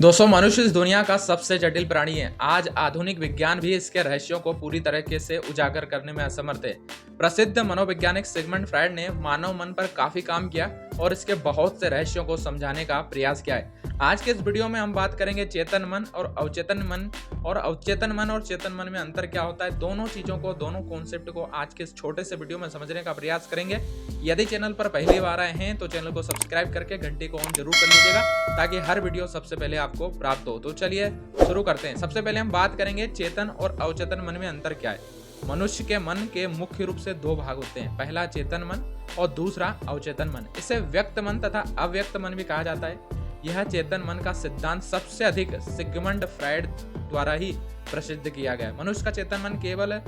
दोस्तों, मनुष्य इस दुनिया का सबसे जटिल प्राणी है। आज आधुनिक विज्ञान भी इसके रहस्यों को पूरी तरीके से उजागर करने में असमर्थ है। प्रसिद्ध मनोवैज्ञानिक सिगमंड फ्रायड ने मानव मन पर काफी काम किया और इसके बहुत से रहस्यों को समझाने का प्रयास किया है। आज के इस वीडियो में हम बात करेंगे चेतन मन और अवचेतन मन, और अवचेतन मन और चेतन मन में अंतर क्या होता है। दोनों चीजों को, दोनों कॉन्सेप्ट को आज के इस छोटे से वीडियो में समझने का प्रयास करेंगे। यदि चैनल पर पहली बार आए हैं तो चैनल को सब्सक्राइब करके घंटी को ऑन जरूर कर लीजिएगा ताकि हर वीडियो सबसे पहले आपको प्राप्त हो। तो चलिए शुरू करते हैं। सबसे पहले हम बात करेंगे चेतन और अवचेतन मन में अंतर क्या है। मनुष्य के मन के मुख्य रूप से दो भाग होते हैं, पहला चेतन मन और दूसरा अवचेतन मन। इसे व्यक्त मन तथा अव्यक्त मन भी कहा जाता है। यह चेतन मन का सिद्धांत सबसे अधिक सिगमंड फ्रायड द्वारा ही प्रसिद्ध किया गया है। मनुष्य का चेतन मन केवल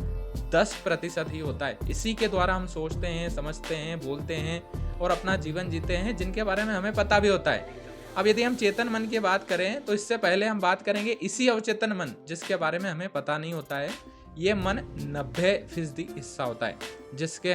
10% ही होता है। इसी के द्वारा हम सोचते हैं, समझते हैं, बोलते हैं और अपना जीवन जीते हैं, जिनके बारे में हमें पता भी होता है। अब यदि हम चेतन मन की बात करें तो इससे पहले हम बात करेंगे इसी अवचेतन मन, जिसके बारे में हमें पता नहीं होता है। ये मन 90% हिस्सा होता है, जिससे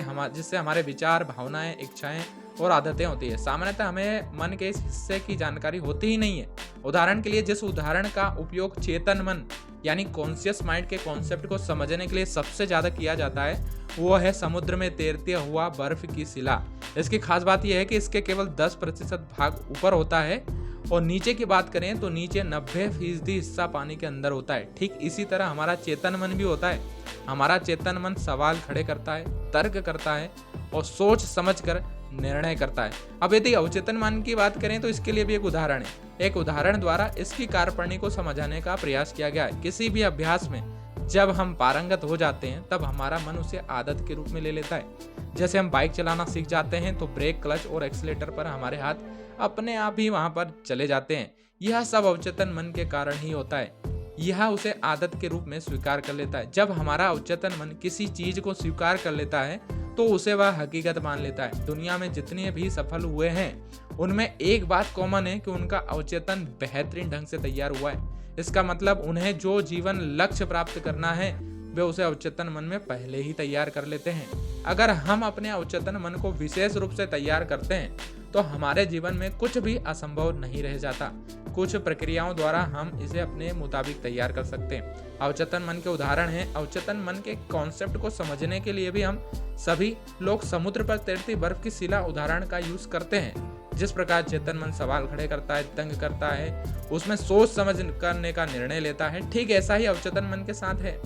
हमारे विचार, भावनाएं, इच्छाएं और आदतें होती है। सामान्यतः हमें मन के इस हिस्से की जानकारी होती ही नहीं है। उदाहरण के लिए, जिस उदाहरण का उपयोग चेतन मन यानी कॉन्शियस माइंड के कॉन्सेप्ट को समझने के लिए सबसे ज्यादा किया जाता है, वो है समुद्र में तैरते हुआ बर्फ की शिला। इसकी खास बात यह है कि इसके केवल 10% भाग ऊपर होता है और नीचे की बात करें तो नीचे 90% हिस्सा पानी के अंदर होता है। ठीक इसी तरह हमारा चेतन मन भी होता है। हमारा चेतन मन सवाल खड़े करता है, तर्क करता है और सोच समझकर निर्णय करता है। अब यदि अवचेतन मन की बात करें तो इसके लिए भी एक उदाहरण है। एक उदाहरण द्वारा इसकी कार्यप्रणाली को समझाने का प्रयास किया गया है। किसी भी अभ्यास में जब हम पारंगत हो जाते हैं तब हमारा मन उसे आदत के रूप में ले लेता है। जैसे हम बाइक चलाना सीख जाते हैं तो ब्रेक, क्लच और एक्सीलेटर पर हमारे हाथ अपने आप ही वहां पर चले जाते हैं। यह सब अवचेतन मन के कारण ही होता है। यह उसे आदत के रूप में स्वीकार कर लेता है। जब हमारा अवचेतन मन किसी चीज को स्वीकार कर लेता है तो उसे वह हकीकत मान लेता है। दुनिया में जितने भी सफल हुए हैं उनमें एक बात कॉमन है कि उनका अवचेतन बेहतरीन ढंग से तैयार हुआ है। इसका मतलब उन्हें जो जीवन लक्ष्य प्राप्त करना है वे उसे अवचेतन मन में पहले ही तैयार कर लेते हैं। अगर हम अपने अवचेतन मन को विशेष रूप से तैयार करते हैं तो हमारे जीवन में कुछ भी असंभव नहीं रह जाता। कुछ प्रक्रियाओं द्वारा हम इसे अपने मुताबिक तैयार कर सकते हैं। अवचेतन मन के उदाहरण हैं। अवचेतन मन के कॉन्सेप्ट को समझने के लिए भी हम सभी लोग समुद्र पर तैरती बर्फ की शिला उदाहरण का यूज करते हैं। जिस प्रकार चेतन मन सवाल खड़े करता है, तंग करता है, उसमें सोच समझ करने का निर्णय लेता है, ठीक ऐसा ही अवचेतन मन के साथ है।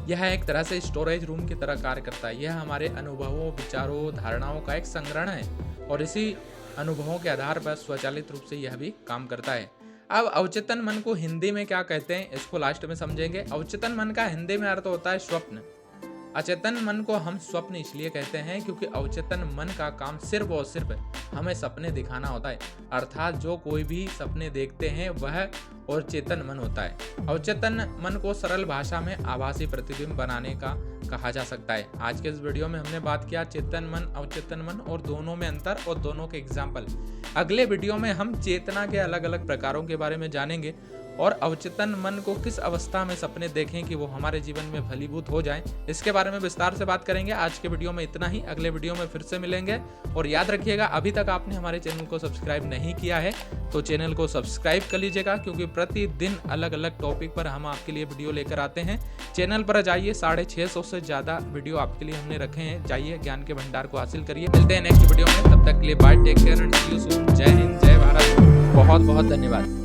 यह एक तरह से स्टोरेज रूम की तरह कार्य करता है। यह हमारे अनुभवों, विचारों, धारणाओं का एक संग्रहण है और इसी अनुभवों के आधार पर स्वचालित रूप से यह भी काम करता है। अब अवचेतन मन को हिंदी में क्या कहते हैं इसको लास्ट में समझेंगे। अवचेतन मन का हिंदी में अर्थ होता है स्वप्न। अचेतन मन को हम स्वप्न इसलिए कहते हैं क्योंकि अवचेतन मन का काम सिर्फ और सिर्फ हमें सपने दिखाना होता है। अर्थात जो कोई भी सपने देखते हैं वह और चेतन मन होता है। अवचेतन मन को सरल भाषा में आभासी प्रतिबिंब बनाने का कहा जा सकता है। आज के इस वीडियो में हमने बात किया चेतन मन, अवचेतन मन और दोनों में अंतर और दोनों के एग्जाम्पल। अगले वीडियो में हम चेतना के अलग अलग प्रकारों के बारे में जानेंगे और अवचेतन मन को किस अवस्था में सपने देखें कि वो हमारे जीवन में फलीभूत हो जाएं, इसके बारे में विस्तार से बात करेंगे। आज के वीडियो में इतना ही। अगले वीडियो में फिर से मिलेंगे और याद रखिएगा, अभी तक आपने हमारे चैनल को सब्सक्राइब नहीं किया है तो चैनल को सब्सक्राइब कर लीजिएगा, क्योंकि प्रतिदिन अलग अलग टॉपिक पर हम आपके लिए वीडियो लेकर आते हैं। चैनल पर जाइए, 650 से ज्यादा वीडियो आपके लिए हमने रखे हैं। जाइए, ज्ञान के भंडार को हासिल करिए। मिलते हैं नेक्स्ट वीडियो में, तब तक के लिए bye, take care and see you soon. जय हिंद, जय भारत, बहुत बहुत धन्यवाद।